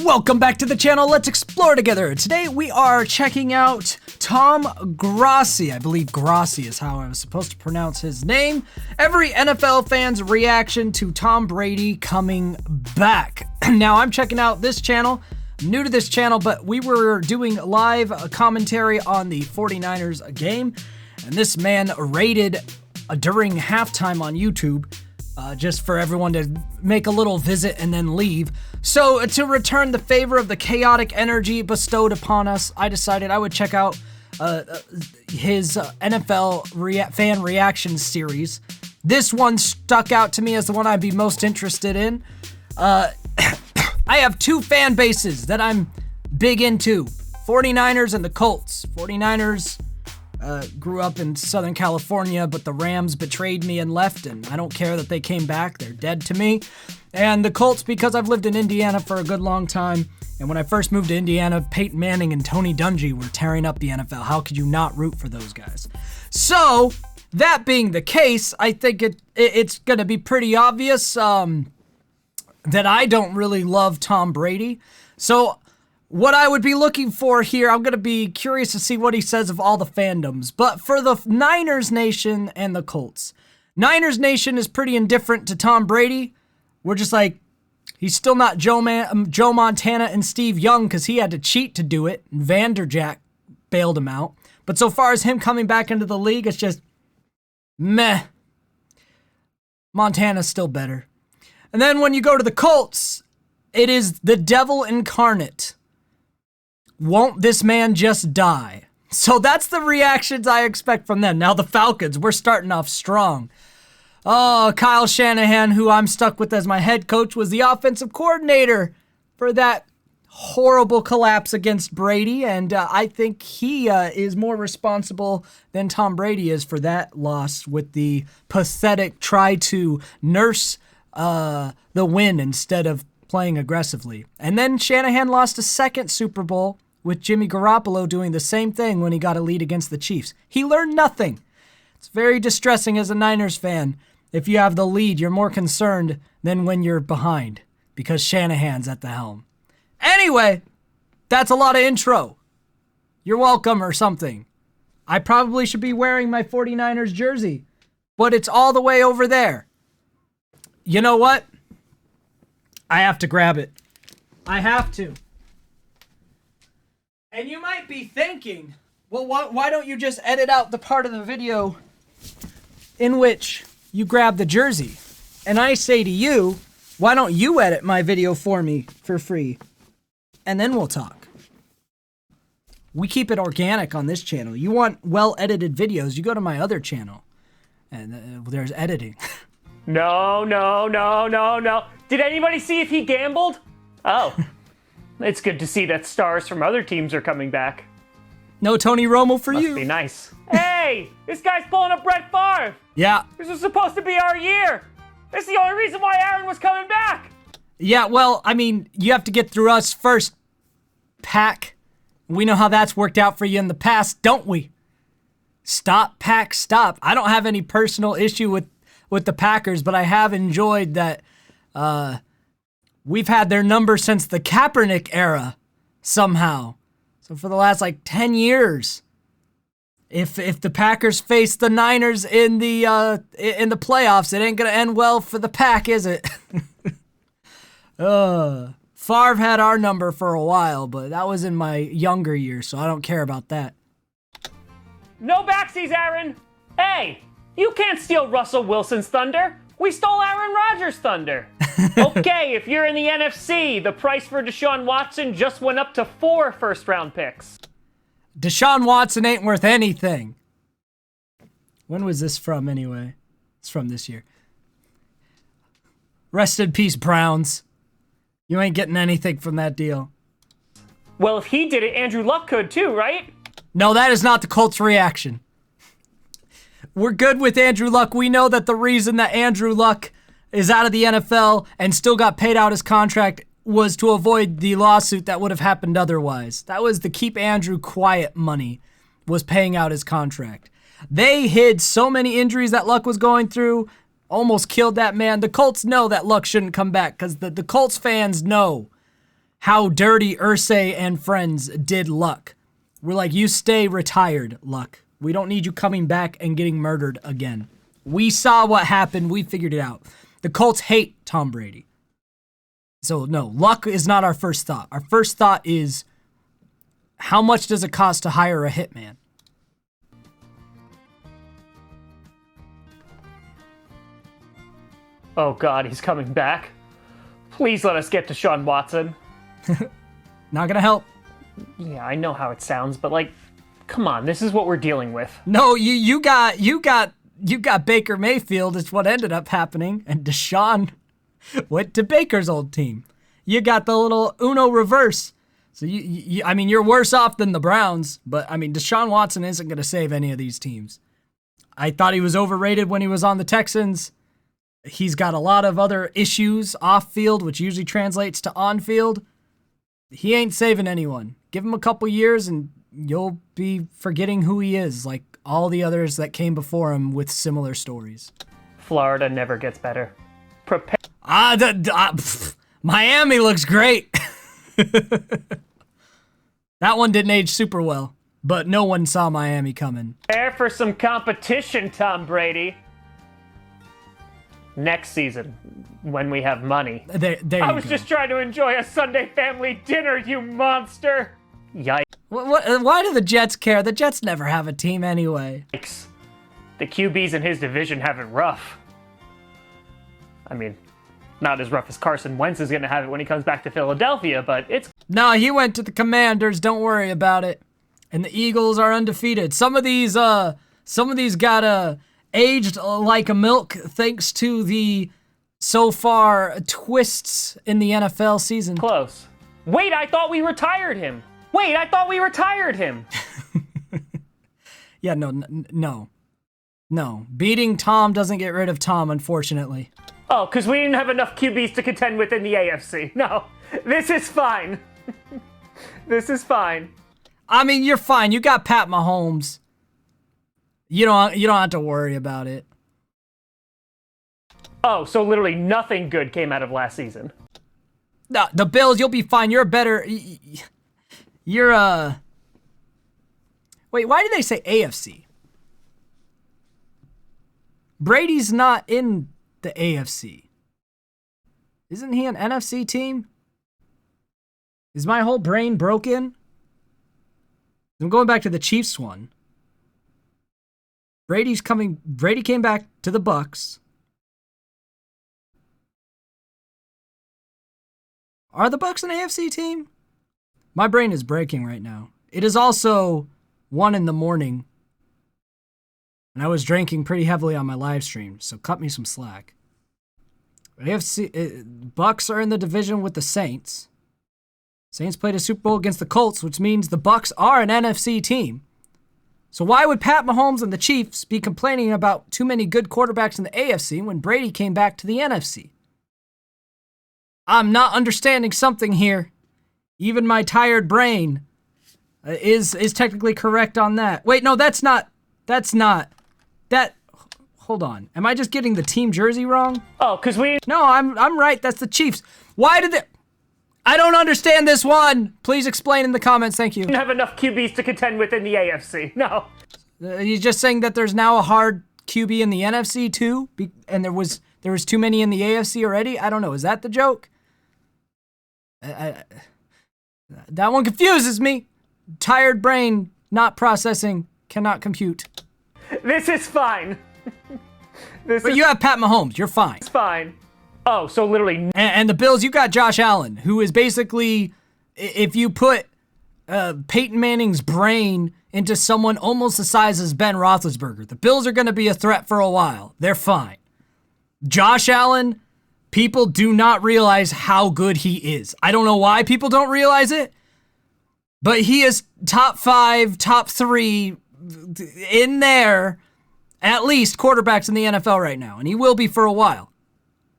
Welcome back to the channel. Let's explore together. Today we are checking out Tom GROSSI. I believe GROSSI is how I was supposed to pronounce his name. Every NFL fan's reaction to Tom Brady coming back. Now I'm checking out this channel. I'm new to this channel, but we were doing live commentary on the 49ers game, and this man rated during halftime on YouTube. Just for everyone to make a little visit and then leave. So to return the favor of the chaotic energy bestowed upon us, I decided I would check out his NFL fan reaction series. This one stuck out to me as the one I'd be most interested in. I have two fan bases that I'm big into, 49ers and the Colts. 49ers grew up in Southern California, but the Rams betrayed me and left, and I don't care that they came back. They're dead to me. And the Colts, because I've lived in Indiana for a good long time, and when I first moved to Indiana, Peyton Manning and Tony Dungy were tearing up the NFL. How could you not root for those guys? So, that being the case, I think it's going to be pretty obvious that I don't really love Tom Brady. So, what I would be looking for here, I'm going to be curious to see what he says of all the fandoms. But for the Niners Nation and the Colts, Niners Nation is pretty indifferent to Tom Brady. We're just like, he's still not Joe Montana and Steve Young because he had to cheat to do it. And Vanderjack bailed him out. But so far as him coming back into the league, it's just meh. Montana's still better. And then when you go to the Colts, it is the devil incarnate. Won't this man just die? So that's the reactions I expect from them. Now the Falcons, we're starting off strong. Oh, Kyle Shanahan, who I'm stuck with as my head coach, was the offensive coordinator for that horrible collapse against Brady. And I think he is more responsible than Tom Brady is for that loss with the pathetic try to nurse the win instead of playing aggressively. And then Shanahan lost a second Super Bowl with Jimmy Garoppolo doing the same thing when he got a lead against the Chiefs. He learned nothing. It's very distressing as a Niners fan. If you have the lead, you're more concerned than when you're behind because Shanahan's at the helm. Anyway, that's a lot of intro. You're welcome or something. I probably should be wearing my 49ers jersey, but it's all the way over there. You know what? I have to grab it. I have to. And you might be thinking, well, why don't you just edit out the part of the video in which you grab the jersey? And I say to you, why don't you edit my video for me for free? And then we'll talk. We keep it organic on this channel. You want well-edited videos, you go to my other channel. And there's editing. No. Did anybody see if he gambled? Oh. It's good to see that stars from other teams are coming back. No Tony Romo for you. Must be nice. Hey, this guy's pulling up Brett Favre. Yeah. This was supposed to be our year. That's the only reason why Aaron was coming back. Yeah, well, I mean, you have to get through us first, Pack. We know how that's worked out for you in the past, don't we? Stop, Pack, stop. I don't have any personal issue with the Packers, but I have enjoyed that we've had their number since the Kaepernick era, somehow. So for the last, 10 years, if the Packers face the Niners in the playoffs, it ain't gonna end well for the Pack, is it? Favre had our number for a while, but that was in my younger years, so I don't care about that. No backsies, Aaron. Hey, you can't steal Russell Wilson's thunder. We stole Aaron Rodgers' thunder. Okay, if you're in the NFC, the price for Deshaun Watson just went up to 4 first-round picks. Deshaun Watson ain't worth anything. When was this from, anyway? It's from this year. Rest in peace, Browns. You ain't getting anything from that deal. Well, if he did it, Andrew Luck could too, right? No, that is not the Colts' reaction. We're good with Andrew Luck. We know that the reason that Andrew Luck is out of the NFL and still got paid out his contract was to avoid the lawsuit that would have happened otherwise. That was the keep Andrew quiet money, was paying out his contract. They hid so many injuries that Luck was going through, almost killed that man. The Colts know that Luck shouldn't come back because the Colts fans know how dirty Irsay and friends did Luck. We're like, you stay retired, Luck. We don't need you coming back and getting murdered again. We saw what happened. We figured it out. The Colts hate Tom Brady. So no, Luck is not our first thought. Our first thought is, how much does it cost to hire a hitman? Oh God, he's coming back. Please let us get to Deshaun Watson. Not gonna help. Yeah, I know how it sounds, but like, come on, this is what we're dealing with. No, you got Baker Mayfield is what ended up happening, and Deshaun went to Baker's old team. You got the little Uno reverse. So I mean, you're worse off than the Browns, but I mean, Deshaun Watson isn't gonna save any of these teams. I thought he was overrated when he was on the Texans. He's got a lot of other issues off field, which usually translates to on field. He ain't saving anyone. Give him a couple years and you'll be forgetting who he is, like all the others that came before him with similar stories. Florida never gets better. Prepare. Miami looks great. That one didn't age super well, but no one saw Miami coming. Prepare for some competition, Tom Brady. Next season, when we have money. I was just trying to enjoy a Sunday family dinner, you monster! Yikes. Why do the Jets care? The Jets never have a team anyway. The QBs in his division have it rough. I mean, not as rough as Carson Wentz is going to have it when he comes back to Philadelphia, but it's... No, he went to the Commanders. Don't worry about it. And the Eagles are undefeated. Some of these got aged like a milk thanks to the, so far, twists in the NFL season. Close. Wait, I thought we retired him. Yeah, no. Beating Tom doesn't get rid of Tom, unfortunately. Oh, because we didn't have enough QBs to contend with in the AFC. No, this is fine. This is fine. I mean, you're fine. You got Pat Mahomes. You don't have to worry about it. Oh, so literally nothing good came out of last season. No, the Bills, you'll be fine. Wait, why did they say AFC? Brady's not in the AFC. Isn't he an NFC team? Is my whole brain broken? I'm going back to the Chiefs one. Brady came back to the Bucks. Are the Bucks an AFC team? My brain is breaking right now. It is also 1 a.m, and I was drinking pretty heavily on my live stream, so cut me some slack. Bucks are in the division with the Saints. Saints played a Super Bowl against the Colts, which means the Bucks are an NFC team. So why would Pat Mahomes and the Chiefs be complaining about too many good quarterbacks in the AFC when Brady came back to the NFC? I'm not understanding something here. Even my tired brain is technically correct on that. Wait, no, that's not. Hold on. Am I just getting the team jersey wrong? Oh, because No, I'm right. That's the Chiefs. Why did they... I don't understand this one. Please explain in the comments. Thank you. didn't have enough QBs to contend with in the AFC. No. He's just saying that there's now a hard QB in the NFC too, and there was too many in the AFC already. I don't know. Is that the joke? That one confuses me. Tired brain, not processing, cannot compute. This is fine. But you have Pat Mahomes. You're fine. It's fine. Oh, so literally... And the Bills, you got Josh Allen, who is basically, if you put Peyton Manning's brain into someone almost the size as Ben Roethlisberger, the Bills are going to be a threat for a while. They're fine. Josh Allen, people do not realize how good he is. I don't know why people don't realize it, but he is top 5, top 3 in there, at least quarterbacks in the NFL right now, and he will be for a while.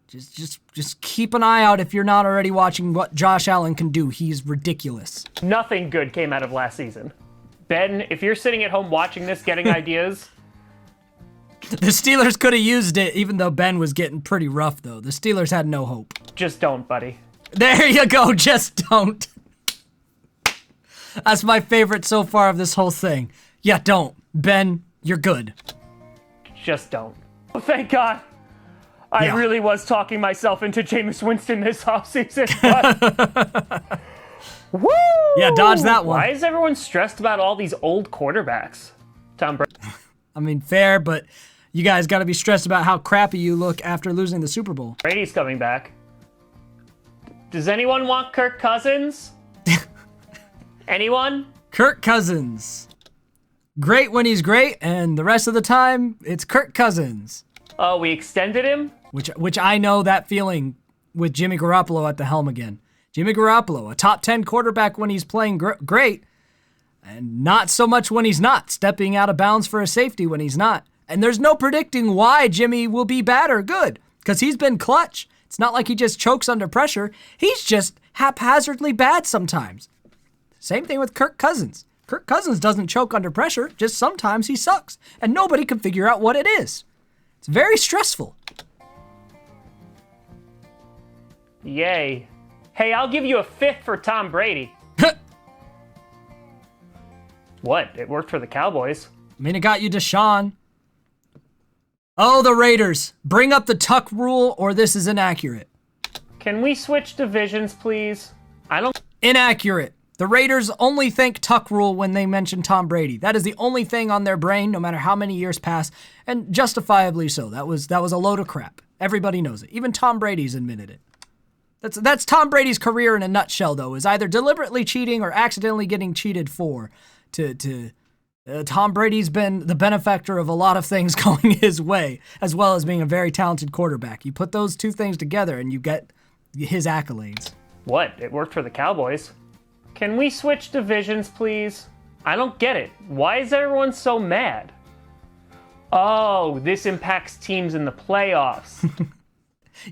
Just keep an eye out if you're not already watching what Josh Allen can do. He's ridiculous. Nothing good came out of last season. Ben, if you're sitting at home watching this, getting ideas... The Steelers could have used it, even though Ben was getting pretty rough, though. The Steelers had no hope. Just don't, buddy. There you go. Just don't. That's my favorite so far of this whole thing. Yeah, don't. Ben, you're good. Just don't. Oh, thank God. I really was talking myself into Jameis Winston this offseason, but... Woo! Yeah, dodge that one. Why is everyone stressed about all these old quarterbacks? Tom Brady. I mean, fair, but you guys got to be stressed about how crappy you look after losing the Super Bowl. Brady's coming back. Does anyone want Kirk Cousins? Anyone? Kirk Cousins. Great when he's great, and the rest of the time, it's Kirk Cousins. Oh, we extended him? Which I know that feeling with Jimmy Garoppolo at the helm again. Jimmy Garoppolo, a top 10 quarterback when he's playing great, and not so much when he's not, stepping out of bounds for a safety when he's not. And there's no predicting why Jimmy will be bad or good, because he's been clutch. It's not like he just chokes under pressure. He's just haphazardly bad sometimes. Same thing with Kirk Cousins. Kirk Cousins doesn't choke under pressure, just sometimes he sucks, and nobody can figure out what it is. It's very stressful. Yay. Hey, I'll give you a fifth for Tom Brady. What? It worked for the Cowboys. I mean, it got you Deshaun. Oh, the Raiders. Bring up the tuck rule or this is inaccurate. Can we switch divisions, please? Inaccurate. The Raiders only think tuck rule when they mention Tom Brady. That is the only thing on their brain, no matter how many years pass, and justifiably so. That was a load of crap. Everybody knows it. Even Tom Brady's admitted it. That's Tom Brady's career in a nutshell, though, is either deliberately cheating or accidentally getting cheated for. Tom Brady's been the benefactor of a lot of things going his way, as well as being a very talented quarterback. You put those two things together and you get his accolades. What? It worked for the Cowboys. Can we switch divisions, please? I don't get it. Why is everyone so mad? Oh, this impacts teams in the playoffs.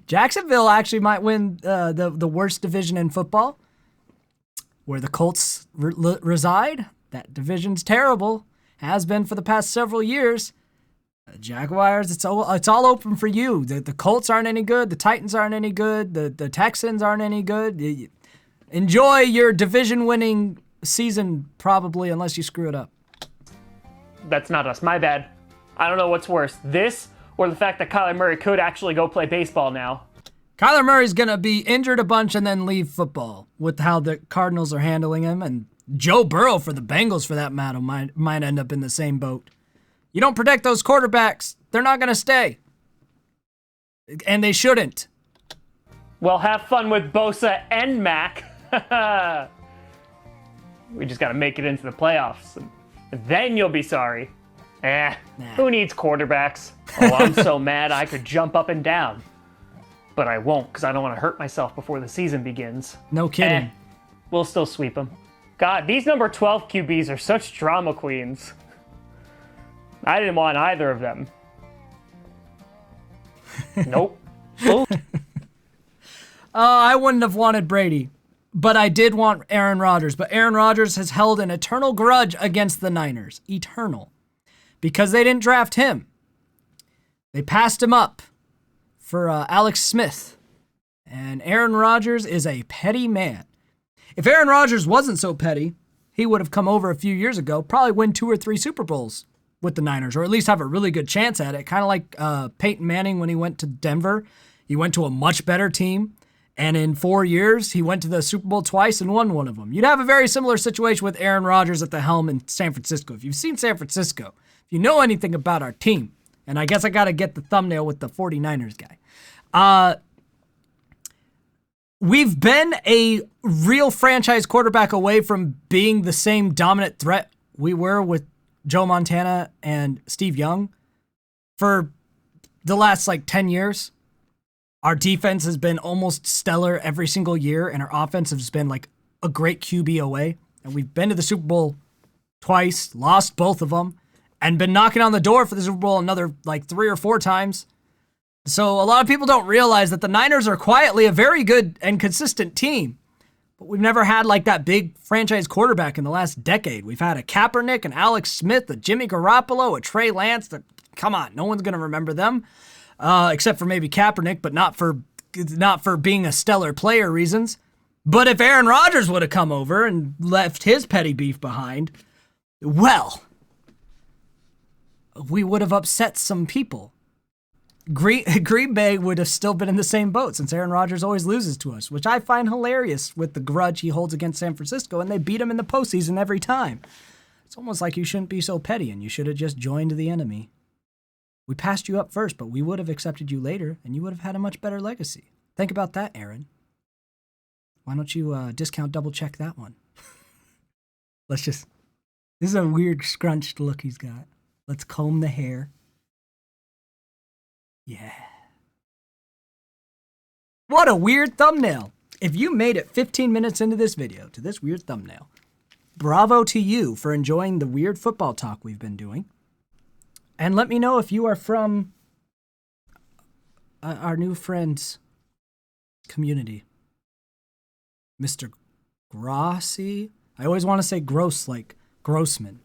Jacksonville actually might win the worst division in football, where the Colts reside. That division's terrible. Has been for the past several years. Jaguars, it's all open for you. The Colts aren't any good. The Titans aren't any good. The Texans aren't any good. Enjoy your division-winning season, probably, unless you screw it up. That's not us. My bad. I don't know what's worse, this or the fact that Kyler Murray could actually go play baseball now. Kyler Murray's going to be injured a bunch and then leave football with how the Cardinals are handling him. And Joe Burrow for the Bengals, for that matter, might end up in the same boat. You don't protect those quarterbacks, they're not going to stay. And they shouldn't. Well, have fun with Bosa and Mac. We just got to make it into the playoffs. And then you'll be sorry. Who needs quarterbacks? Oh, I'm so mad I could jump up and down. But I won't, because I don't want to hurt myself before the season begins. No kidding. We'll still sweep them. God, these number 12 QBs are such drama queens. I didn't want either of them. Nope. I wouldn't have wanted Brady, but I did want Aaron Rodgers. But Aaron Rodgers has held an eternal grudge against the Niners. Eternal. Because they didn't draft him. They passed him up for Alex Smith. And Aaron Rodgers is a petty man. If Aaron Rodgers wasn't so petty, he would have come over a few years ago, probably win 2 or 3 Super Bowls with the Niners, or at least have a really good chance at it. Kind of like Peyton Manning when he went to Denver. He went to a much better team, and in 4 years, he went to the Super Bowl twice and won one of them. You'd have a very similar situation with Aaron Rodgers at the helm in San Francisco. If you've seen San Francisco, if you know anything about our team, and I guess I got to get the thumbnail with the 49ers guy. We've been a real franchise quarterback away from being the same dominant threat we were with Joe Montana and Steve Young for the last 10 years. Our defense has been almost stellar every single year, and our offense has been a great QB away. And we've been to the Super Bowl twice, lost both of them, and been knocking on the door for the Super Bowl another 3 or 4 times. So a lot of people don't realize that the Niners are quietly a very good and consistent team. But we've never had that big franchise quarterback in the last decade. We've had a Kaepernick, an Alex Smith, a Jimmy Garoppolo, a Trey Lance. Come on, no one's going to remember them. Except for maybe Kaepernick, but not for not for being a stellar player reasons. But if Aaron Rodgers would have come over and left his petty beef behind, well, we would have upset some people. Green Bay would have still been in the same boat since Aaron Rodgers always loses to us, which I find hilarious with the grudge he holds against San Francisco, and they beat him in the postseason every time. It's almost like you shouldn't be so petty and you should have just joined the enemy. We passed you up first, but we would have accepted you later, and you would have had a much better legacy. Think about that, Aaron. Why don't you discount double check that one? This is a weird scrunched look he's got. Let's comb the hair. Yeah. What a weird thumbnail. If you made it 15 minutes into this video to this weird thumbnail, bravo to you for enjoying the weird football talk we've been doing. And let me know if you are from our new friend's community. Mr. Grossi. I always want to say gross like Grossman,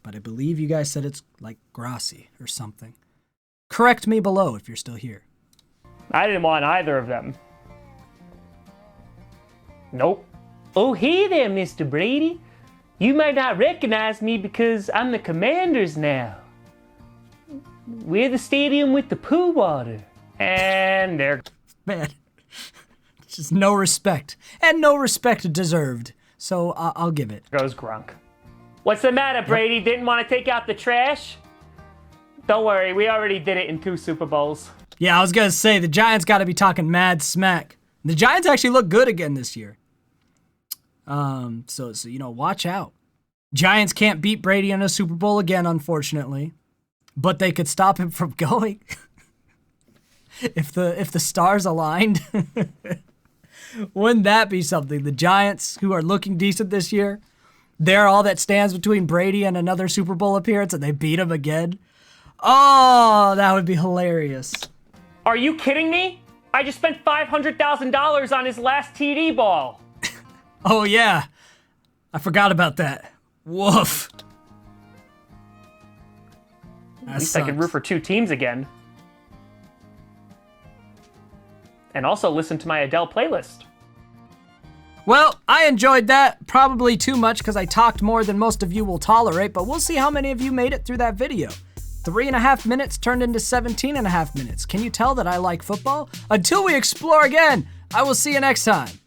but I believe you guys said it's like Grossi or something. Correct me below if you're still here. I didn't want either of them. Nope. Oh, hey there, Mr. Brady. You might not recognize me because I'm the Commanders now. We're the stadium with the poo water. And they're... Man. Just no respect. And no respect deserved. So I'll give it. Goes Grunk. What's the matter, Brady? Didn't want to take out the trash? Don't worry, we already did it in 2 Super Bowls. Yeah, I was going to say, the Giants got to be talking mad smack. The Giants actually look good again this year. So watch out. Giants can't beat Brady in a Super Bowl again, unfortunately. But they could stop him from going. if the stars aligned. Wouldn't that be something? The Giants, who are looking decent this year, they're all that stands between Brady and another Super Bowl appearance, and they beat him again. Oh, that would be hilarious. Are you kidding me? I just spent $500,000 on his last TD ball. Oh, yeah. I forgot about that. Woof. At least I can root for 2 teams again. And also listen to my Adele playlist. Well, I enjoyed that. Probably too much because I talked more than most of you will tolerate, but we'll see how many of you made it through that video. 3.5 minutes turned into 17.5 minutes. Can you tell that I like football? Until we explore again, I will see you next time.